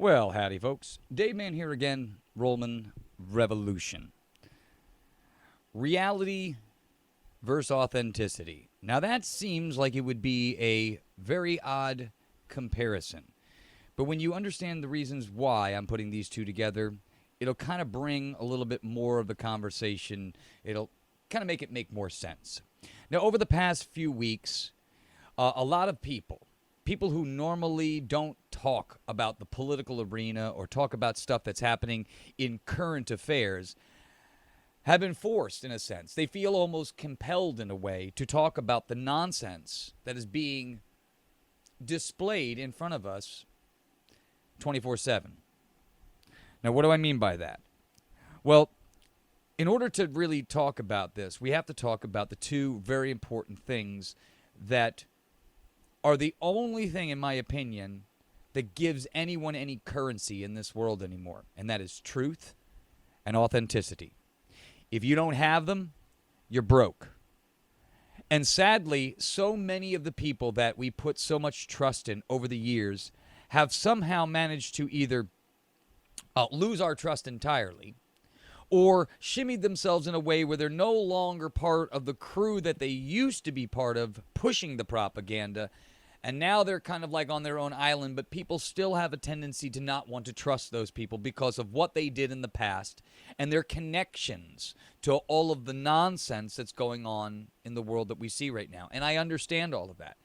Well, howdy, folks. Dave Man here again, Rollman Revolution. Reality versus authenticity. Now, that seems like it would be a very odd comparison. But when you understand the reasons why I'm putting these two together, it'll kind of bring a little bit more of the conversation. It'll kind of make it make more sense. Now, over the past few weeks, a lot of people who normally don't talk about the political arena or talk about stuff that's happening in current affairs have been forced, in a sense. They feel almost compelled, in a way, to talk about the nonsense that is being displayed in front of us 24/7. Now, what do I mean by that? Well, in order to really talk about this, we have to talk about the two very important things that are the only thing, in my opinion, that gives anyone any currency in this world anymore, and that is truth and authenticity. If you don't have them, you're broke. And sadly, so many of the people that we put so much trust in over the years have somehow managed to either lose our trust entirely or shimmied themselves in a way where they're no longer part of the crew that they used to be part of pushing the propaganda. And now they're kind of like on their own island, but people still have a tendency to not want to trust those people because of what they did in the past and their connections to all of the nonsense that's going on in the world that we see right now. And I understand all of that.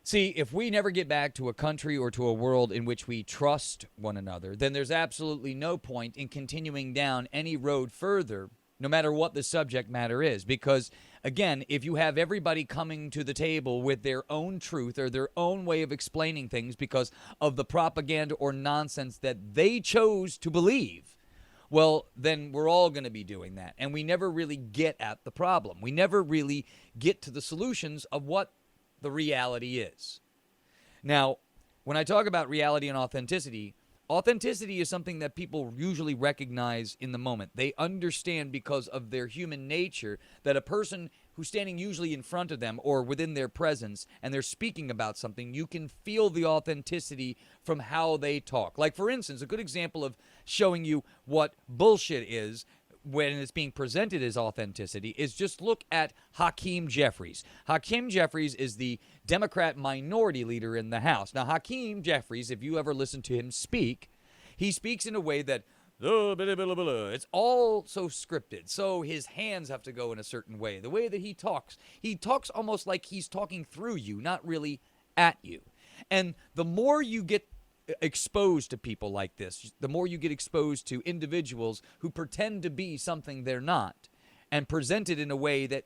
See, if we never get back to a country or to a world in which we trust one another, then there's absolutely no point in continuing down any road further, no matter what the subject matter is. Because, again, if you have everybody coming to the table with their own truth or their own way of explaining things because of the propaganda or nonsense that they chose to believe, well, then we're all going to be doing that. And we never really get at the problem. We never really get to the solutions of what the reality is. Now, when I talk about reality and authenticity, authenticity is something that people usually recognize in the moment. They understand because of their human nature that a person who's standing usually in front of them or within their presence and they're speaking about something, you can feel the authenticity from how they talk. Like, for instance, a good example of showing you what bullshit is when it's being presented as authenticity is just look at Hakeem Jeffries. Hakeem Jeffries is the Democrat minority leader in the House. Now, Hakeem Jeffries, if you ever listen to him speak, he speaks in a way that it's all so scripted. So his hands have to go in a certain way. The way that he talks almost like he's talking through you, not really at you. And the more you get exposed to people like this, the more you get exposed to individuals who pretend to be something they're not and present it in a way that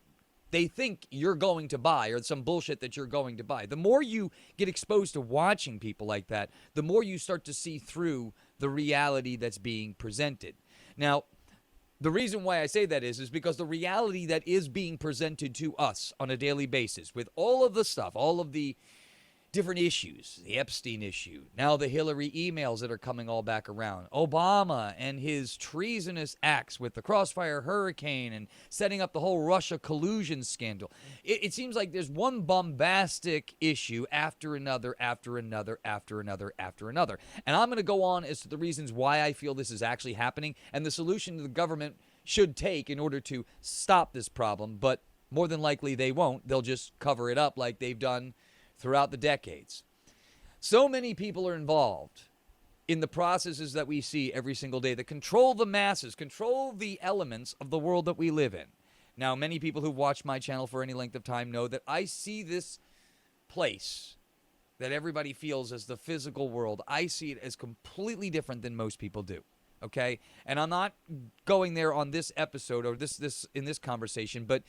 they think you're going to buy or some bullshit that you're going to buy. The more you get exposed to watching people like that, the more you start to see through the reality that's being presented. Now, the reason why I say that is because the reality that is being presented to us on a daily basis with all of the stuff, all of the different issues, the Epstein issue, now the Hillary emails that are coming all back around, Obama and his treasonous acts with the Crossfire Hurricane and setting up the whole Russia collusion scandal. It seems like there's one bombastic issue after another, after another, after another, after another. And I'm going to go on as to the reasons why I feel this is actually happening and the solution the government should take in order to stop this problem. But more than likely they won't. They'll just cover it up like they've done throughout the decades. So many people are involved in the processes that we see every single day that control the masses, control the elements of the world that we live in. Now, many people who watch my channel for any length of time know that I see this place that everybody feels as the physical world. I see it as completely different than most people do. Okay? And I'm not going there on this episode or this in this conversation, but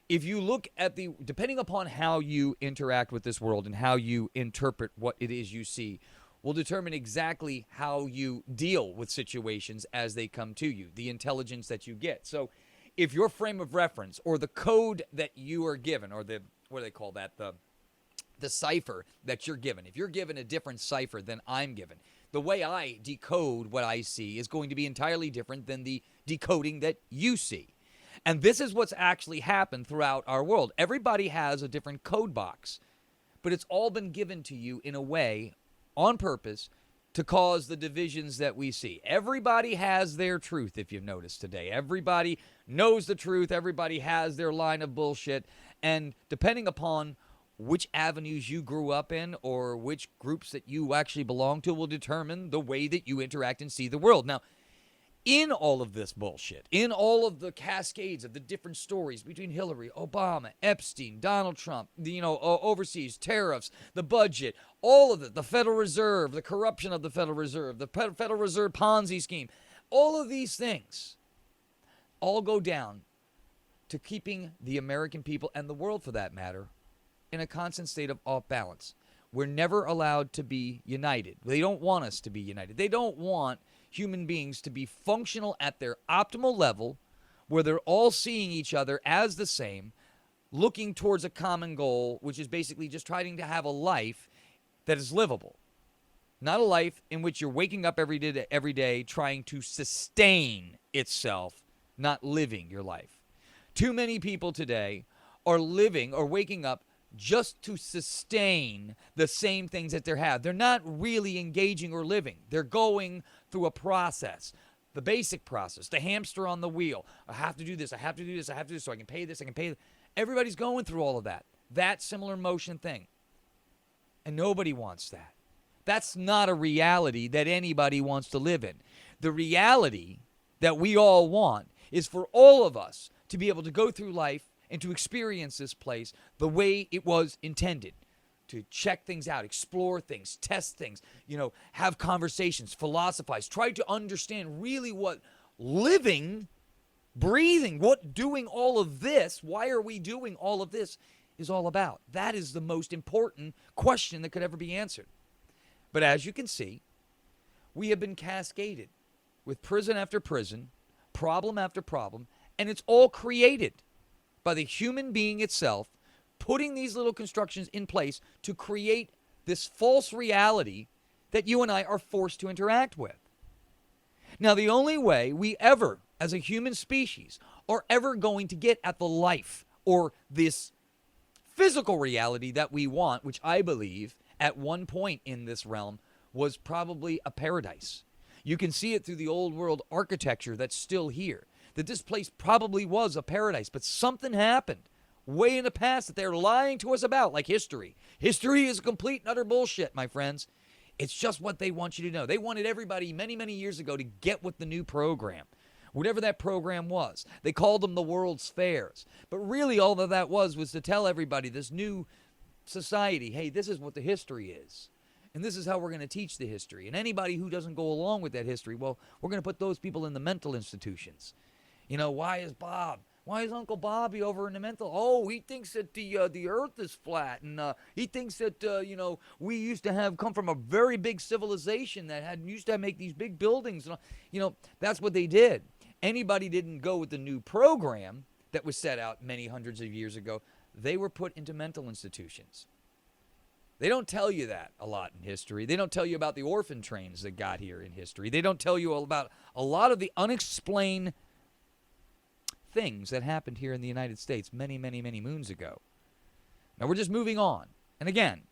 if you look at depending upon how you interact with this world and how you interpret what it is you see, will determine exactly how you deal with situations as they come to you, the intelligence that you get. So if your frame of reference or the code that you are given, or what do they call that, the cipher that you're given, if you're given a different cipher than I'm given, the way I decode what I see is going to be entirely different than the decoding that you see. And this is what's actually happened throughout our world. Everybody has a different code box, but it's all been given to you in a way, on purpose, to cause the divisions that we see. Everybody has their truth, if you've noticed today. Everybody knows the truth. Everybody has their line of bullshit. And depending upon which avenues you grew up in or which groups that you actually belong to will determine the way that you interact and see the world. Now, in all of this bullshit, in all of the cascades of the different stories between Hillary, Obama, Epstein, Donald Trump, overseas tariffs, the budget, all of it, the Federal Reserve, the corruption of the Federal Reserve, the Federal Reserve Ponzi scheme, all of these things all go down to keeping the American people, and the world for that matter, in a constant state of off balance. We're never allowed to be united. They don't want us to be united. They don't want human beings to be functional at their optimal level, where they're all seeing each other as the same, looking towards a common goal, which is basically just trying to have a life that is livable. Not a life in which you're waking up every day trying to sustain itself, not living your life. Too many people today are living or waking up just to sustain the same things that they have. They're not really engaging or living. They're going through a process, the basic process, the hamster on the wheel. I have to do this, I have to do this, I have to do this so I can pay this, I can pay this. Everybody's going through all of that. That similar motion thing. And nobody wants that. That's not a reality that anybody wants to live in. The reality that we all want is for all of us to be able to go through life and to experience this place the way it was intended. To check things out, explore things, test things, have conversations, philosophize, try to understand really what living, breathing, what doing all of this, why are we doing all of this is all about. That is the most important question that could ever be answered. But as you can see, we have been cascaded with prison after prison, problem after problem, and it's all created by the human being itself, putting these little constructions in place to create this false reality that you and I are forced to interact with. Now, the only way we ever, as a human species, are ever going to get at the life or this physical reality that we want, which I believe at one point in this realm was probably a paradise. You can see it through the old world architecture that's still here, that this place probably was a paradise, but something happened way in the past that they're lying to us about, like history. History is complete and utter bullshit, my friends. It's just what they want you to know. They wanted everybody many, many years ago to get with the new program, whatever that program was. They called them the World's Fairs. But really all that was to tell everybody, this new society, hey, this is what the history is. And this is how we're going to teach the history. And anybody who doesn't go along with that history, well, we're going to put those people in the mental institutions. Why is Uncle Bobby over in the mental? Oh, he thinks that the earth is flat. And he thinks that, we used to have come from a very big civilization that used to make these big buildings. That's what they did. Anybody didn't go with the new program that was set out many hundreds of years ago. They were put into mental institutions. They don't tell you that a lot in history. They don't tell you about the orphan trains that got here in history. They don't tell you about a lot of the unexplained things that happened here in the United States many, many, many moons ago. Now we're just moving on. And again,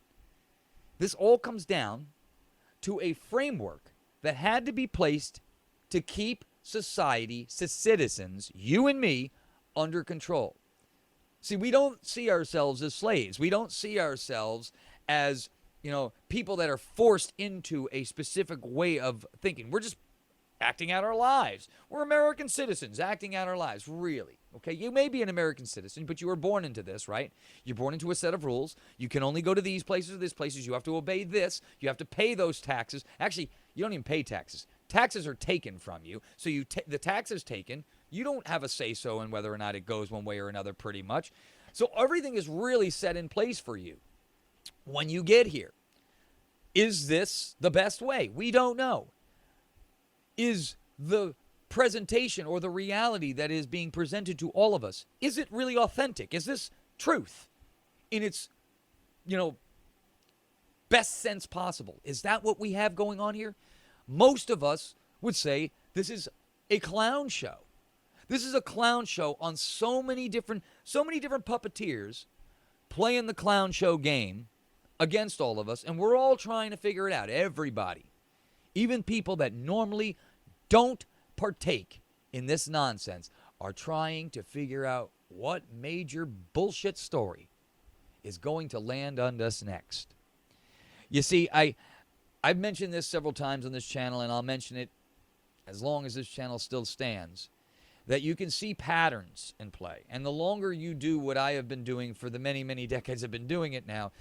this all comes down to a framework that had to be placed to keep society, citizens, you and me, under control. See, we don't see ourselves as slaves. We don't see ourselves as, people that are forced into a specific way of thinking. We're just acting out our lives. We're American citizens acting out our lives, really. Okay, you may be an American citizen, but you were born into this, right? You're born into a set of rules. You can only go to these places or these places. You have to obey this. You have to pay those taxes. Actually, you don't even pay taxes. Taxes are taken from you. So the tax is taken. You don't have a say-so in whether or not it goes one way or another, pretty much. So everything is really set in place for you when you get here. Is this the best way? We don't know. Is the presentation or the reality that is being presented to all of us, is it really authentic? Is this truth in its, best sense possible? Is that what we have going on here? Most of us would say this is a clown show. This is a clown show on so many different puppeteers playing the clown show game against all of us, and we're all trying to figure it out. Everybody. Even people that normally don't partake in this nonsense are trying to figure out what major bullshit story is going to land on us next. You see, I've mentioned this several times on this channel, and I'll mention it as long as this channel still stands, that you can see patterns in play. And the longer you do what I have been doing for the many, many decades I've been doing it now,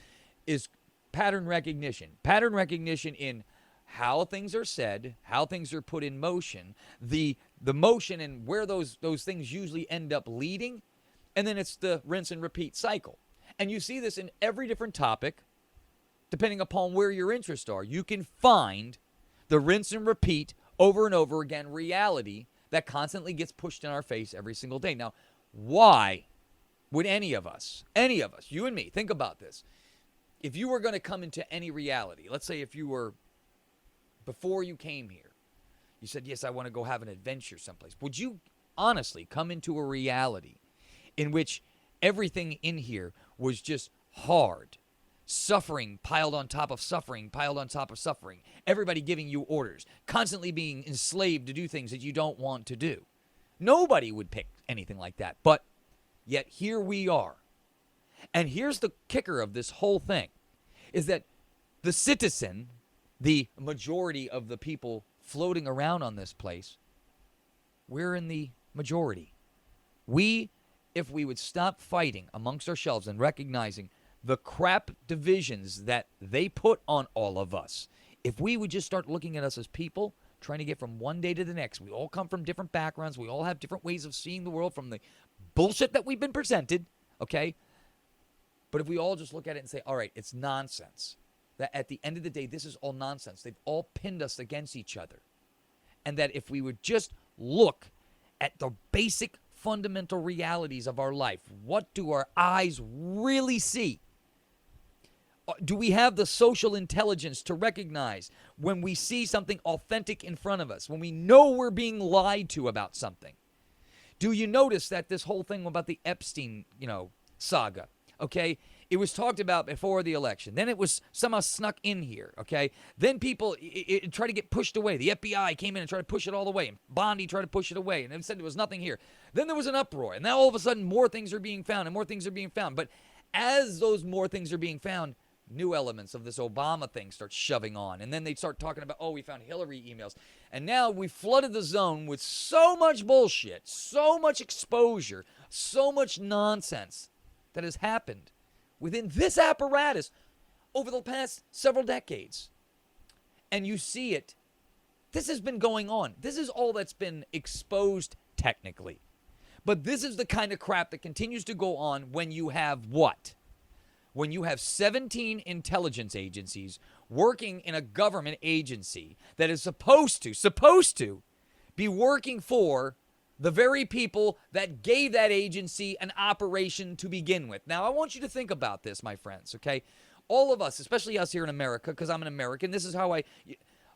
is pattern recognition. Pattern recognition in how things are said, how things are put in motion, the motion and where those things usually end up leading, and then it's the rinse and repeat cycle. And you see this in every different topic, depending upon where your interests are. You can find the rinse and repeat over and over again reality that constantly gets pushed in our face every single day. Now, why would any of us, you and me, think about this. If you were going to come into any reality, let's say if you were, before you came here, you said, yes, I want to go have an adventure someplace. Would you honestly come into a reality in which everything in here was just hard, suffering piled on top of suffering, piled on top of suffering, everybody giving you orders, constantly being enslaved to do things that you don't want to do? Nobody would pick anything like that. But yet here we are. And here's the kicker of this whole thing, is that the citizen, the majority of the people floating around on this place, we're in the majority. If we would stop fighting amongst ourselves and recognizing the crap divisions that they put on all of us, if we would just start looking at us as people, trying to get from one day to the next. We all come from different backgrounds. We all have different ways of seeing the world from the bullshit that we've been presented, okay? But if we all just look at it and say, all right, it's nonsense, that at the end of the day, this is all nonsense. They've all pinned us against each other. And that if we would just look at the basic fundamental realities of our life, what do our eyes really see? Do we have the social intelligence to recognize when we see something authentic in front of us, when we know we're being lied to about something? Do you notice that this whole thing about the Epstein, saga, okay? It was talked about before the election. Then it was somehow snuck in here, okay? Then people it tried to get pushed away. The FBI came in and tried to push it all away. And Bondi tried to push it away. And then said there was nothing here. Then there was an uproar. And now all of a sudden more things are being found and more things are being found. But as those more things are being found, new elements of this Obama thing start shoving on. And then they start talking about, we found Hillary emails. And now we flooded the zone with so much bullshit, so much exposure, so much nonsense that has happened within this apparatus over the past several decades. And you see it. This has been going on. This is all that's been exposed technically. But this is the kind of crap that continues to go on when you have what? When you have 17 intelligence agencies working in a government agency that is supposed to be working for the very people that gave that agency an operation to begin with. Now, I want you to think about this, my friends, okay? All of us, especially us here in America, because I'm an American, this is how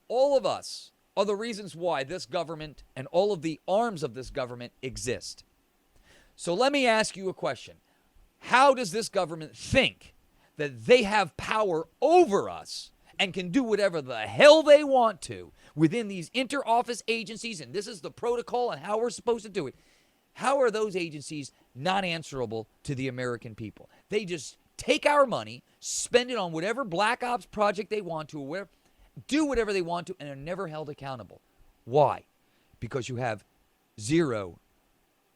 all of us are the reasons why this government and all of the arms of this government exist. So let me ask you a question. How does this government think that they have power over us and can do whatever the hell they want to within these inter-office agencies, and this is the protocol and how we're supposed to do it? How are those agencies not answerable to the American people? They just take our money, spend it on whatever Black Ops project they want to, or do whatever they want to, and are never held accountable. Why? Because you have zero,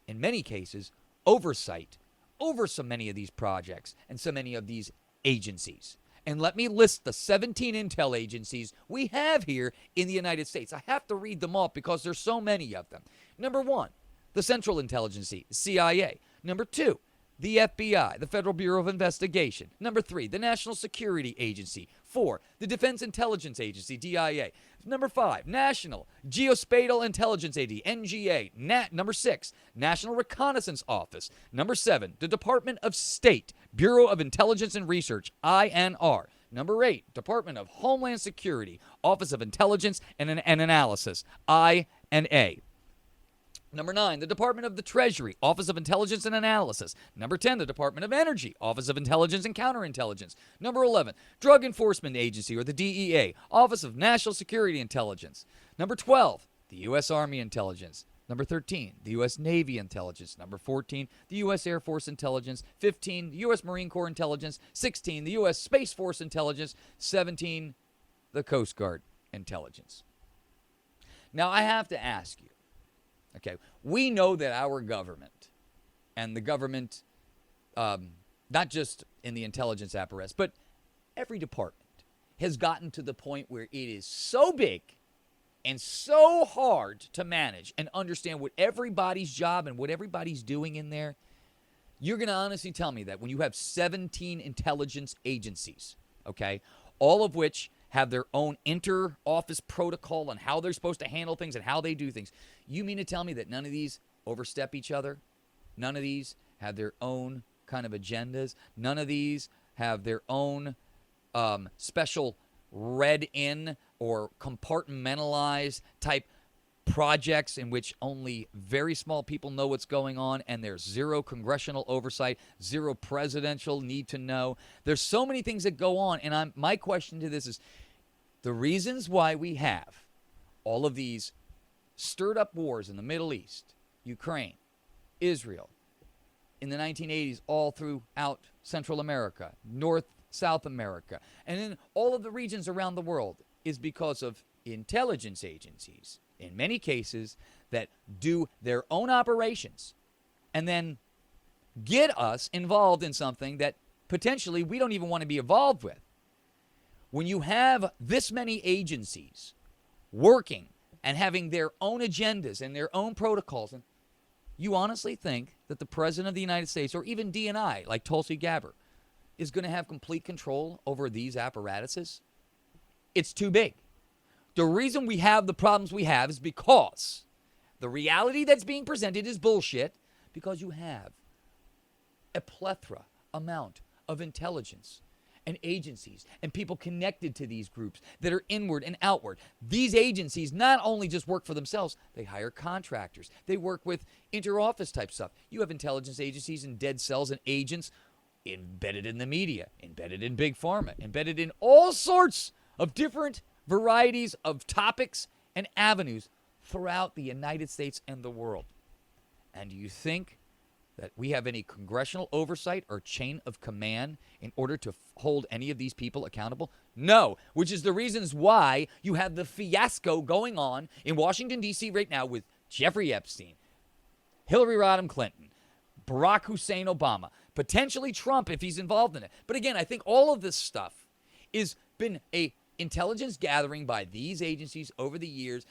in many cases, oversight over so many of these projects and so many of these agencies. And let me list the 17 intel agencies we have here in the United States. I have to read them off because there's so many of them. Number 1, the Central Intelligence, CIA. Number 2, the FBI, the Federal Bureau of Investigation. Number 3, the National Security Agency. 4, the Defense Intelligence Agency, DIA. Number 5, National Geospatial Intelligence Agency, NGA. Number 6, National Reconnaissance Office. Number 7, the Department of State, Bureau of Intelligence and Research, INR. Number 8, Department of Homeland Security, Office of Intelligence and Analysis, INA. Number 9, the Department of the Treasury, Office of Intelligence and Analysis. Number 10, the Department of Energy, Office of Intelligence and Counterintelligence. Number 11, Drug Enforcement Agency, or the DEA, Office of National Security Intelligence. Number 12, the U.S. Army Intelligence. Number 13, the U.S. Navy Intelligence. Number 14, the U.S. Air Force Intelligence. 15, the U.S. Marine Corps Intelligence. 16, the U.S. Space Force Intelligence. 17, the Coast Guard Intelligence. Now, I have to ask you, okay, we know that our government and the government, not just in the intelligence apparatus, but every department has gotten to the point where it is so big and so hard to manage and understand what everybody's job and what everybody's doing in there. You're going to honestly tell me that when you have 17 intelligence agencies, okay, all of which have their own inter-office protocol on how they're supposed to handle things and how they do things, you mean to tell me that none of these overstep each other? None of these have their own kind of agendas? None of these have their own special read-in or compartmentalized type projects in which only very small people know what's going on, and there's zero congressional oversight, zero presidential need to know? There's so many things that go on, and my question to this is, the reasons why we have all of these stirred up wars in the Middle East, Ukraine, Israel, in the 1980s, all throughout Central America, South America, and in all of the regions around the world, is because of intelligence agencies, in many cases, that do their own operations and then get us involved in something that potentially we don't even want to be involved with. When you have this many agencies working and having their own agendas and their own protocols, and you honestly think that the President of the United States, or even D&I, like Tulsi Gabbard, is going to have complete control over these apparatuses? It's too big. The reason we have the problems we have is because the reality that's being presented is bullshit, because you have a plethora amount of intelligence and agencies and people connected to these groups that are inward and outward. These agencies not only just work for themselves, they hire contractors. They work with inter-office type stuff. You have intelligence agencies and dead cells and agents embedded in the media, embedded in big pharma, embedded in all sorts of different varieties of topics and avenues throughout the United States and the world. And do you think that we have any congressional oversight or chain of command in order to hold any of these people accountable? No, which is the reasons why you have the fiasco going on in Washington, D.C. right now with Jeffrey Epstein, Hillary Rodham Clinton, Barack Hussein Obama, potentially Trump if he's involved in it. But again, I think all of this stuff has been a intelligence gathering by these agencies over the years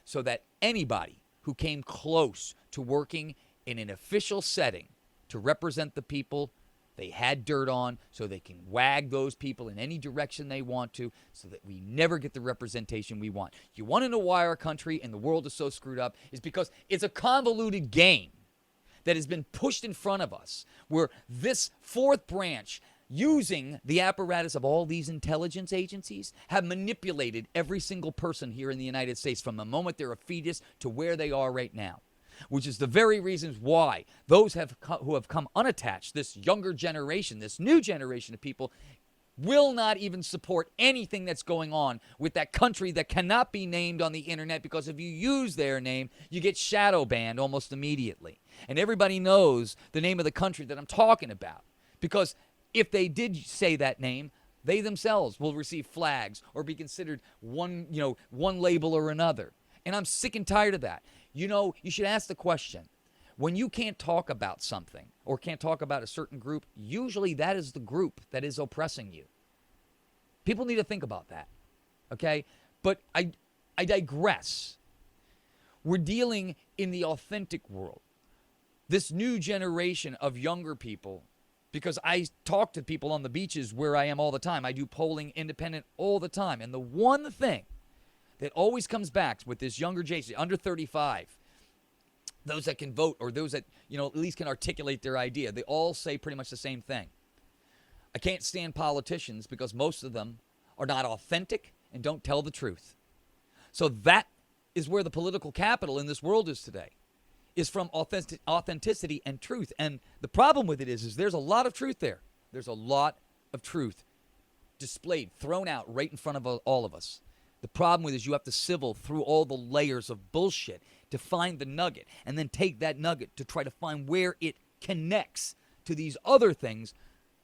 so that anybody who came close to working in an official setting to represent the people they had dirt on, so they can wag those people in any direction they want to, so that we never get the representation we want. You want to know why our country and the world is so screwed up? Is because it's a convoluted game that has been pushed in front of us, where this fourth branch, using the apparatus of all these intelligence agencies, have manipulated every single person here in the United States from the moment they're a fetus to where they are right now, which is the very reasons why those who have come unattached, this younger generation, this new generation of people, will not even support anything that's going on with that country that cannot be named on the internet, because if you use their name, you get shadow banned almost immediately. And everybody knows the name of the country that I'm talking about, because if they did say that name, they themselves will receive flags or be considered one label or another. And I'm sick and tired of that. You should ask the question, when you can't talk about something or can't talk about a certain group, usually that is the group that is oppressing you. People need to think about that, okay? But I digress. We're dealing in the authentic world. This new generation of younger people, because I talk to people on the beaches where I am all the time. I do polling independent all the time. And the one thing that always comes back with this younger generation, under 35, those that can vote or those that, at least can articulate their idea, they all say pretty much the same thing. I can't stand politicians because most of them are not authentic and don't tell the truth. So that is where the political capital in this world is today. is from authenticity and truth. And the problem with it is there's a lot of truth there. There's a lot of truth displayed, thrown out right in front of all of us. The problem with it is you have to sieve through all the layers of bullshit to find the nugget, and then take that nugget to try to find where it connects to these other things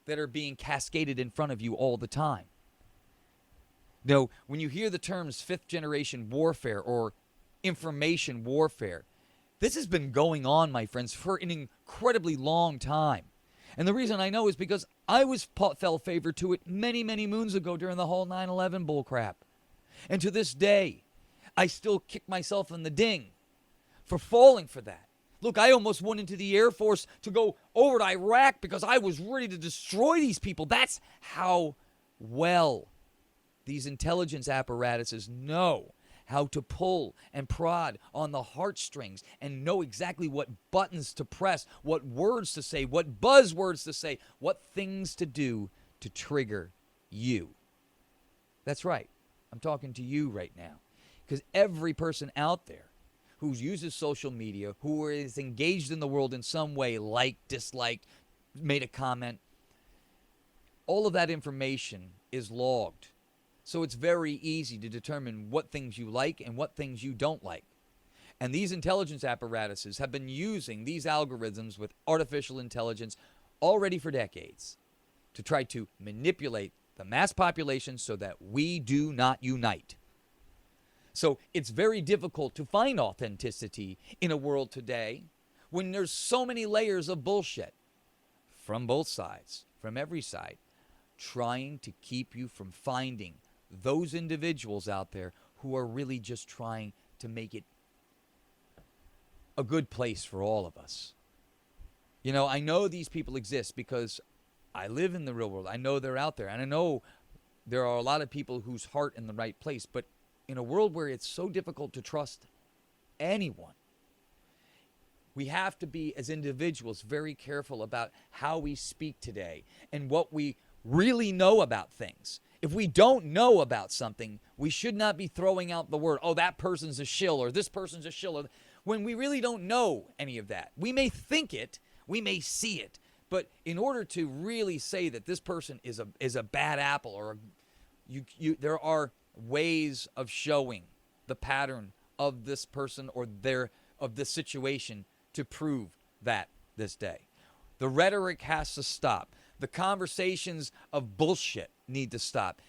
that are being cascaded in front of you all the time. Now, when you hear the terms fifth generation warfare or information warfare, this has been going on, my friends, for an incredibly long time. And the reason I know is because I fell favor to it many, many moons ago during the whole 9/11 bullcrap. And to this day, I still kick myself in the ding for falling for that. Look, I almost went into the Air Force to go over to Iraq because I was ready to destroy these people. That's how well these intelligence apparatuses know how to pull and prod on the heartstrings and know exactly what buttons to press, what words to say, what buzzwords to say, what things to do to trigger you. That's right. I'm talking to you right now. Because every person out there who uses social media, who is engaged in the world in some way, liked, disliked, made a comment, all of that information is logged. So it's very easy to determine what things you like and what things you don't like. And these intelligence apparatuses have been using these algorithms with artificial intelligence already for decades to try to manipulate the mass population so that we do not unite. So it's very difficult to find authenticity in a world today when there's so many layers of bullshit from both sides, from every side, trying to keep you from finding those individuals out there who are really just trying to make it a good place for all of us. You know, I know these people exist because I live in the real world. I know they're out there. And I know there are a lot of people whose heart in the right place. But in a world where it's so difficult to trust anyone, we have to be, as individuals, very careful about how we speak today and what we really know about things. If we don't know about something, we should not be throwing out the word, oh, that person's a shill or this person's a shill, when we really don't know any of that. We may think it, we may see it, but in order to really say that this person is a bad apple, or there are ways of showing the pattern of this person or of this situation to prove that this day. The rhetoric has to stop. The conversations of bullshit need to stop.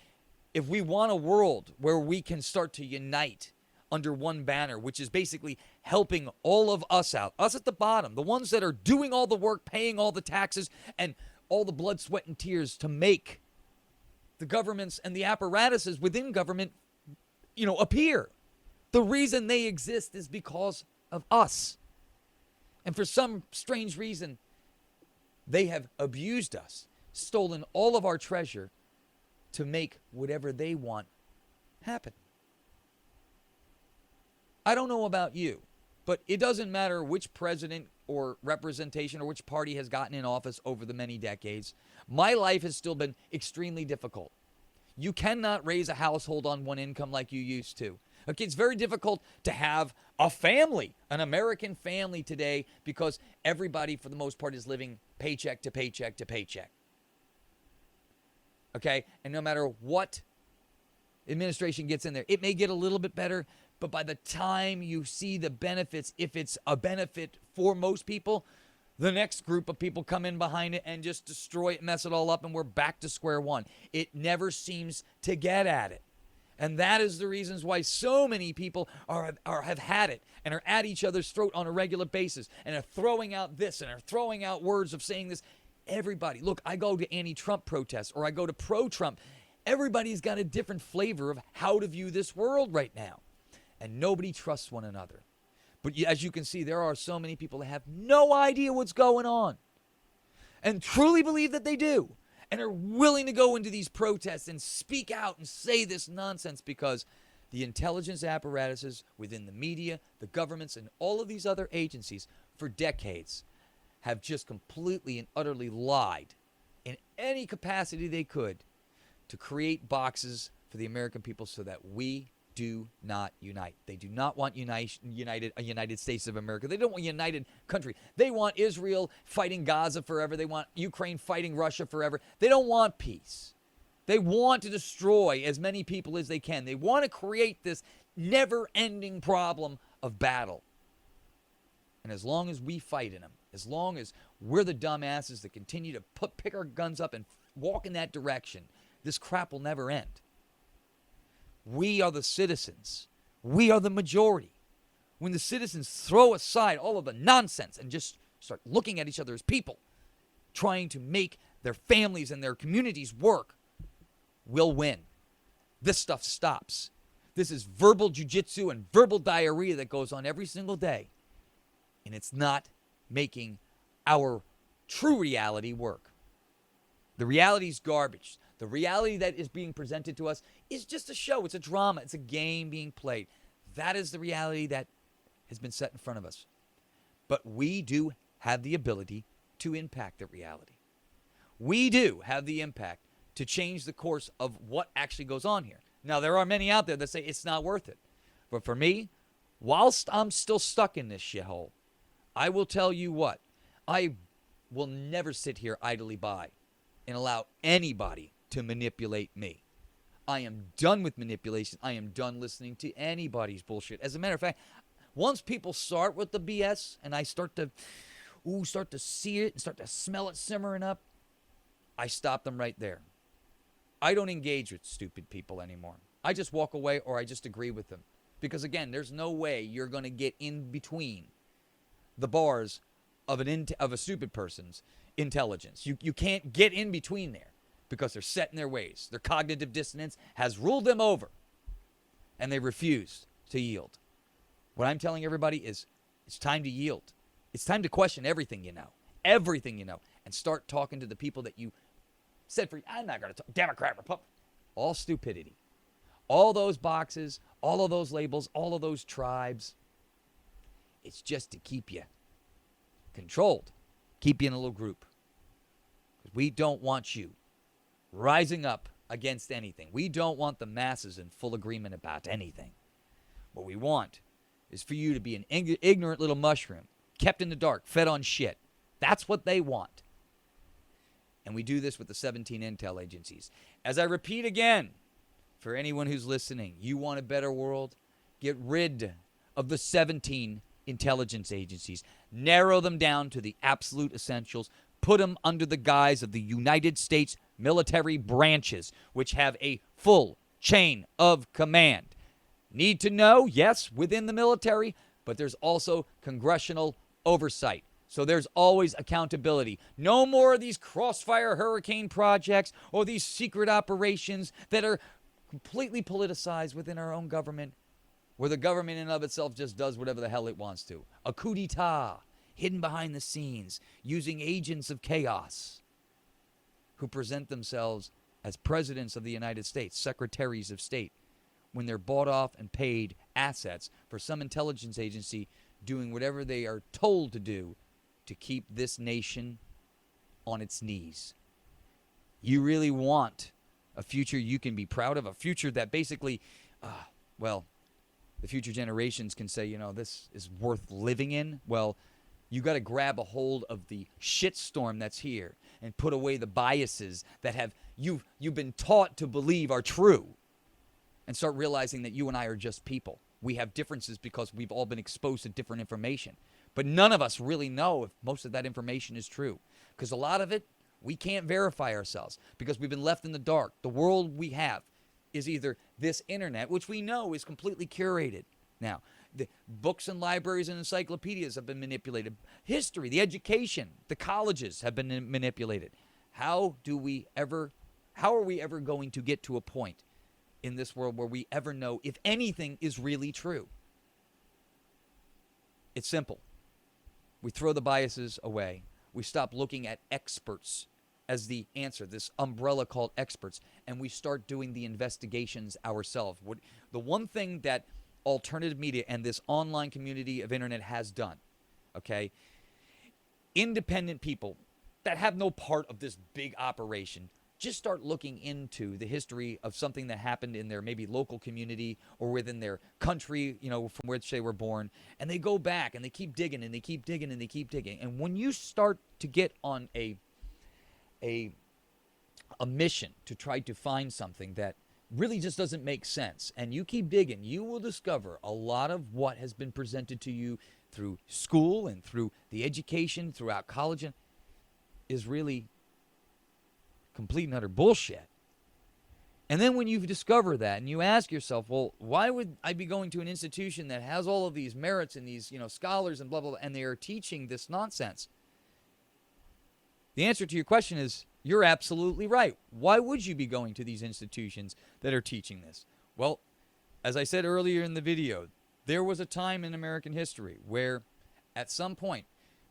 If we want a world where we can start to unite under one banner, which is basically helping all of us out, us at the bottom, the ones that are doing all the work, paying all the taxes, and all the blood, sweat, and tears to make the governments and the apparatuses within government, appear. The reason they exist is because of us. And for some strange reason, they have abused us, stolen all of our treasure to make whatever they want happen. I don't know about you, but it doesn't matter which president or representation or which party has gotten in office over the many decades. My life has still been extremely difficult. You cannot raise a household on one income like you used to. Okay, it's very difficult to have a family, an American family today, because everybody, for the most part, is living paycheck to paycheck to paycheck. Okay, and no matter what administration gets in there, it may get a little bit better, but by the time you see the benefits, if it's a benefit for most people, the next group of people come in behind it and just destroy it, mess it all up, and we're back to square one. It never seems to get at it. And that is the reasons why so many people have had it and are at each other's throat on a regular basis and are throwing out this and are throwing out words of saying this. Everybody, look, I go to anti-Trump protests or I go to pro-Trump. Everybody's got a different flavor of how to view this world right now. And nobody trusts one another. But as you can see, there are so many people that have no idea what's going on and truly believe that they do, and are willing to go into these protests and speak out and say this nonsense because the intelligence apparatuses within the media, the governments, and all of these other agencies for decades have just completely and utterly lied in any capacity they could to create boxes for the American people so that we do not unite. They do not want a United States of America. They don't want a united country. They want Israel fighting Gaza forever. They want Ukraine fighting Russia forever. They don't want peace. They want to destroy as many people as they can. They want to create this never-ending problem of battle. And as long as we fight in them, as long as we're the dumbasses that continue to pick our guns up and walk in that direction, this crap will never end. We are the citizens. We are the majority. When the citizens throw aside all of the nonsense and just start looking at each other as people, trying to make their families and their communities work, we'll win. This stuff stops. This is verbal jujitsu and verbal diarrhea that goes on every single day. And it's not making our true reality work. The reality is garbage. The reality that is being presented to us is just a show. It's a drama. It's a game being played. That is the reality that has been set in front of us. But we do have the ability to impact the reality. We do have the impact to change the course of what actually goes on here. Now, there are many out there that say it's not worth it. But for me, whilst I'm still stuck in this shithole, I will tell you what, I will never sit here idly by and allow anybody to manipulate me. I am done with manipulation. I am done listening to anybody's bullshit. As a matter of fact, once people start with the BS and I start to see it and start to smell it simmering up, I stop them right there. I don't engage with stupid people anymore. I just walk away or I just agree with them. Because again, there's no way you're going to get in between the bars of a stupid person's intelligence. You can't get in between there because they're set in their ways. Their cognitive dissonance has ruled them over and they refuse to yield. What I'm telling everybody is it's time to yield. It's time to question everything you know, and start talking to the people that you said I'm not going to talk, Democrat, Republican, all stupidity. All those boxes, all of those labels, all of those tribes, it's just to keep you controlled, keep you in a little group. We don't want you rising up against anything. We don't want the masses in full agreement about anything. What we want is for you to be an ignorant little mushroom, kept in the dark, fed on shit. That's what they want. And we do this with the 17 intel agencies. As I repeat again, for anyone who's listening, you want a better world? Get rid of the 17 intelligence agencies. Narrow them down to the absolute essentials. Put them under the guise of the United States military branches, which have a full chain of command. Need to know? Yes, within the military, but there's also congressional oversight. So there's always accountability. No more of these crossfire hurricane projects or these secret operations that are completely politicized within our own government, where the government in and of itself just does whatever the hell it wants to. A coup d'etat, hidden behind the scenes, using agents of chaos who present themselves as presidents of the United States, secretaries of state, when they're bought off and paid assets for some intelligence agency doing whatever they are told to do to keep this nation on its knees. You really want a future you can be proud of, a future that basically, the future generations can say, this is worth living in. Well, you got to grab a hold of the shitstorm that's here and put away the biases that have you've been taught to believe are true, and start realizing that you and I are just people. We have differences because we've all been exposed to different information. But none of us really know if most of that information is true, because a lot of it, we can't verify ourselves because we've been left in the dark. The world we have is either this internet, which we know is completely curated. Now, the books and libraries and encyclopedias have been manipulated. History, the education, the colleges have been manipulated. How are we ever going to get to a point in this world where we ever know if anything is really true? It's simple. We throw the biases away. We stop looking at experts as the answer, this umbrella called experts, and we start doing the investigations ourselves. The one thing that alternative media and this online community of internet has done, okay, independent people that have no part of this big operation just start looking into the history of something that happened in their maybe local community or within their country, from which they were born. And they go back and they keep digging and they keep digging and they keep digging. And when you start to get on a mission to try to find something that really just doesn't make sense, and you keep digging, you will discover a lot of what has been presented to you through school and through the education throughout college is really complete and utter bullshit. And then when you discover that and you ask yourself, well, why would I be going to an institution that has all of these merits and these, scholars and blah, blah, blah, and they are teaching this nonsense? The answer to your question is, you're absolutely right. Why would you be going to these institutions that are teaching this? Well, as I said earlier in the video, there was a time in American history where at some point,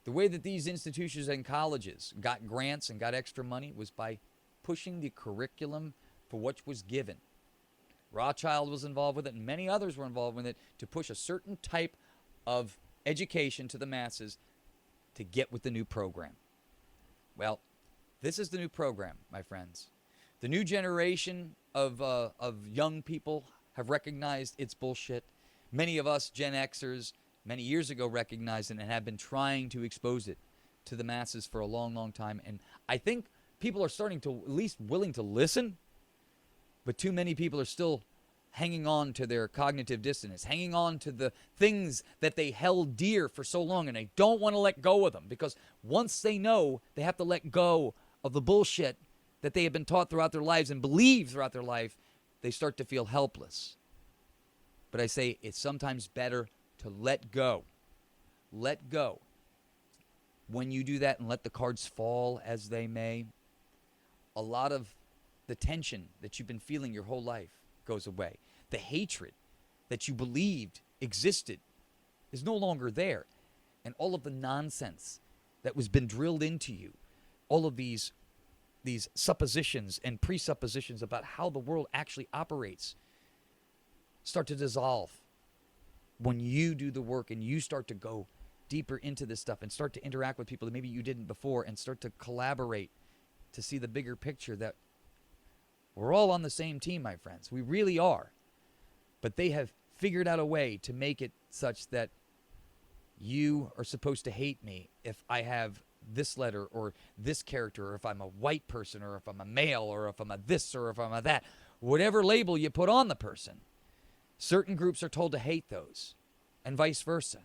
the way that these institutions and colleges got grants and got extra money was by pushing the curriculum for what was given. Rothschild was involved with it, and many others were involved with it to push a certain type of education to the masses to get with the new program. Well, this is the new program, my friends. The new generation of young people have recognized it's bullshit. Many of us Gen Xers many years ago recognized it and have been trying to expose it to the masses for a long, long time. And I think people are starting to at least willing to listen, but too many people are still hanging on to their cognitive dissonance, hanging on to the things that they held dear for so long, and they don't want to let go of them, because once they know they have to let go of the bullshit that they have been taught throughout their lives and believe throughout their life, they start to feel helpless. But I say it's sometimes better to let go. Let go. When you do that and let the cards fall as they may, a lot of the tension that you've been feeling your whole life goes away. The hatred that you believed existed is no longer there. And all of the nonsense that was been drilled into you, all of these suppositions and presuppositions about how the world actually operates, start to dissolve when you do the work and you start to go deeper into this stuff and start to interact with people that maybe you didn't before and start to collaborate to see the bigger picture that we're all on the same team, my friends. We really are. But they have figured out a way to make it such that you are supposed to hate me if I have this letter or this character, or if I'm a white person, or if I'm a male, or if I'm a this, or if I'm a that. Whatever label you put on the person, certain groups are told to hate those, and vice versa.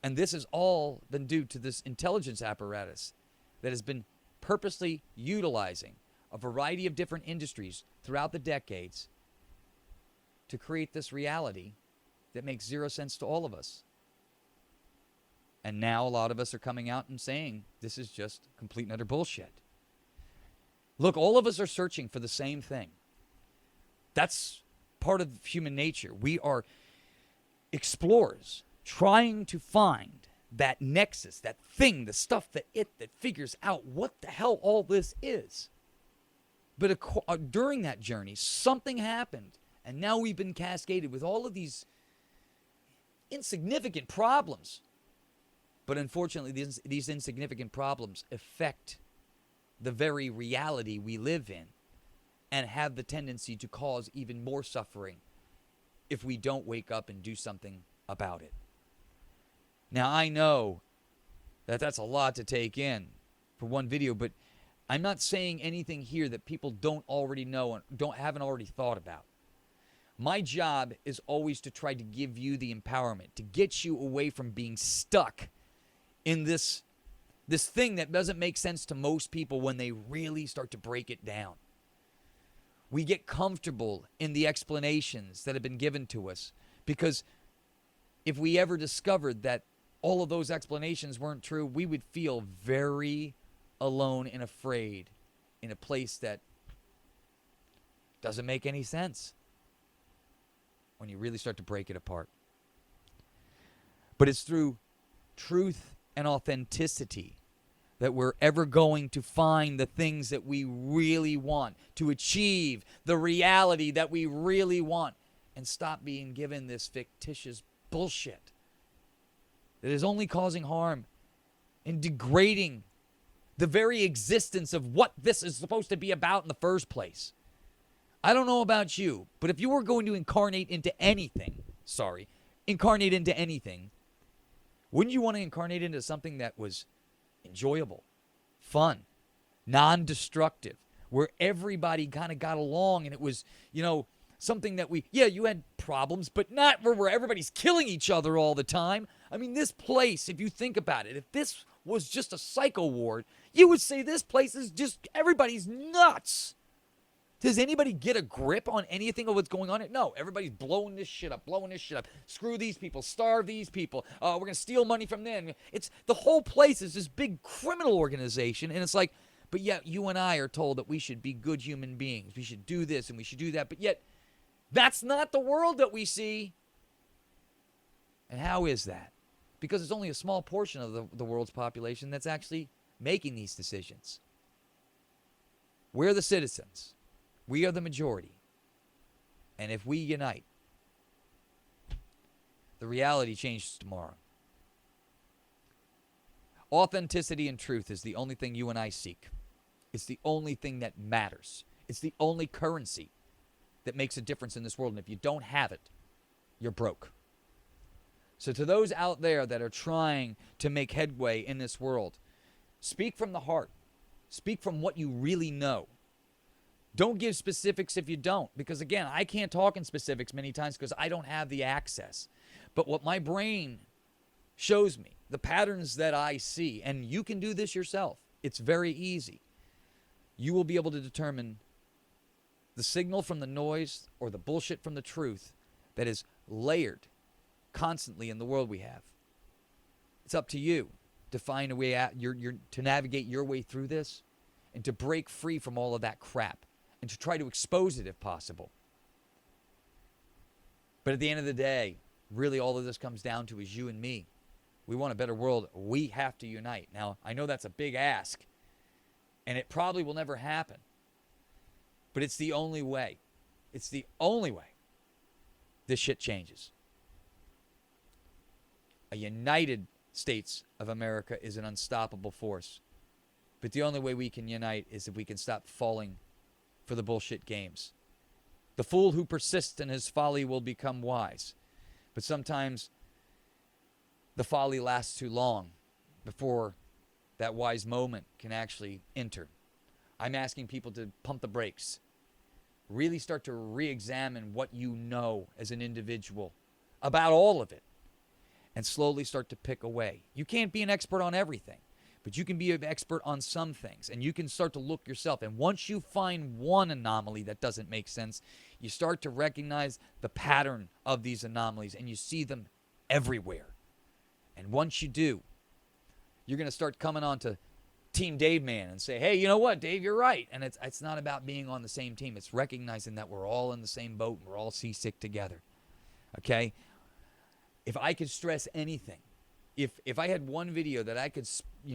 And this has all been due to this intelligence apparatus that has been purposely utilizing a variety of different industries throughout the decades to create this reality that makes zero sense to all of us. And now a lot of us are coming out and saying this is just complete and utter bullshit. Look, all of us are searching for the same thing. That's part of human nature. We are explorers trying to find that nexus, that thing, the stuff that figures out what the hell all this is. But during that journey, something happened, and now we've been cascaded with all of these insignificant problems. But unfortunately, these insignificant problems affect the very reality we live in and have the tendency to cause even more suffering if we don't wake up and do something about it. Now, I know that that's a lot to take in for one video, but I'm not saying anything here that people don't already know and haven't already thought about. My job is always to try to give you the empowerment, to get you away from being stuck in this thing that doesn't make sense to most people when they really start to break it down. We get comfortable in the explanations that have been given to us, because if we ever discovered that all of those explanations weren't true, we would feel very alone and afraid in a place that doesn't make any sense when you really start to break it apart. But it's through truth and authenticity that we're ever going to find the things that we really want, to achieve the reality that we really want, and stop being given this fictitious bullshit that is only causing harm and degrading the very existence of what this is supposed to be about in the first place. I don't know about you, but if you were going to incarnate into anything, wouldn't you want to incarnate into something that was enjoyable, fun, non-destructive, where everybody kind of got along and it was, something that you had problems, but not where everybody's killing each other all the time. I mean, this place, if you think about it, if this was just a psycho ward, you would say this place is just, everybody's nuts. Does anybody get a grip on anything of what's going on? No, everybody's blowing this shit up. Screw these people, starve these people. We're going to steal money from them. It's the whole place is this big criminal organization, and it's like, but yet you and I are told that we should be good human beings. We should do this and we should do that, but yet that's not the world that we see. And how is that? Because it's only a small portion of the world's population that's actually making these decisions. We're the citizens. We are the majority. And if we unite, the reality changes tomorrow. Authenticity and truth is the only thing you and I seek. It's the only thing that matters. It's the only currency that makes a difference in this world. And if you don't have it, you're broke. So to those out there that are trying to make headway in this world, speak from the heart. Speak from what you really know. Don't give specifics if you don't, because again, I can't talk in specifics many times because I don't have the access. But what my brain shows me, the patterns that I see, and you can do this yourself. It's very easy. You will be able to determine the signal from the noise or the bullshit from the truth that is layered constantly in the world we have. It's up to you to find a way out, to navigate your way through this and to break free from all of that crap and to try to expose it if possible. But at the end of the day, really all of this comes down to is you and me. We want a better world. We have to unite. Now, I know that's a big ask, and it probably will never happen. But it's the only way. It's the only way this shit changes. A United States of America is an unstoppable force. But the only way we can unite is if we can stop falling for the bullshit games. The fool who persists in his folly will become wise. But sometimes the folly lasts too long before that wise moment can actually enter. I'm asking people to pump the brakes. Really start to re-examine what you know as an individual about all of it. And slowly start to pick away. You can't be an expert on everything, but you can be an expert on some things. And you can start to look yourself. And once you find one anomaly that doesn't make sense, you start to recognize the pattern of these anomalies. And you see them everywhere. And once you do, you're going to start coming on to Team Dave Man and say, hey, you know what, Dave, you're right. And it's not about being on the same team. It's recognizing that we're all in the same boat and we're all seasick together. Okay? If I could stress anything, if I had one video that I could,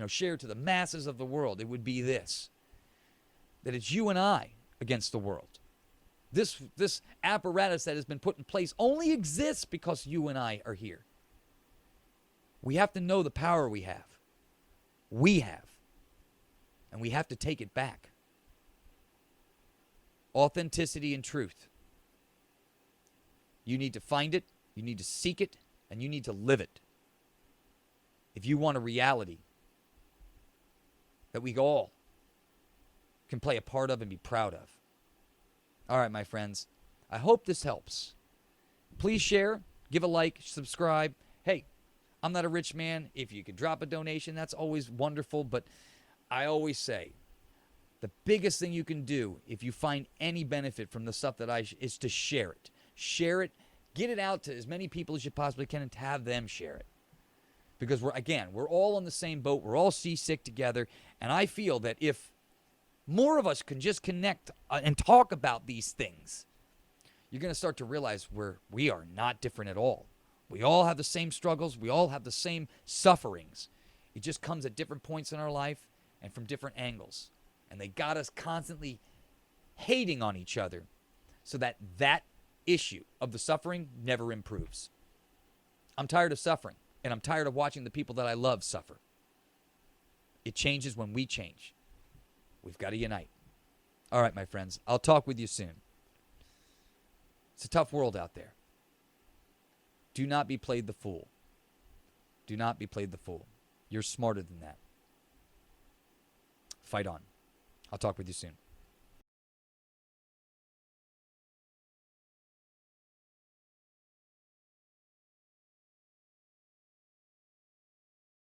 share to the masses of the world, it would be this. That it's you and I against the world. This apparatus that has been put in place only exists because you and I are here. We have to know the power we have. We have. And we have to take it back. Authenticity and truth. You need to find it, you need to seek it, and you need to live it. If you want a reality that we all can play a part of and be proud of. All right, my friends. I hope this helps. Please share, give a like, subscribe. Hey, I'm not a rich man. If you could drop a donation, that's always wonderful. But I always say, the biggest thing you can do if you find any benefit from the stuff that is to share it. Share it. Get it out to as many people as you possibly can and to have them share it. Because we're all on the same boat. We're all seasick together. And I feel that if more of us can just connect and talk about these things, you're going to start to realize we are not different at all. We all have the same struggles. We all have the same sufferings. It just comes at different points in our life and from different angles. And they got us constantly hating on each other so that issue of the suffering never improves. I'm tired of suffering, and I'm tired of watching the people that I love suffer. It changes when we change. We've got to unite. All right, my friends. I'll talk with you soon. It's a tough world out there. Do not be played the fool. Do not be played the fool. You're smarter than that. Fight on. I'll talk with you soon.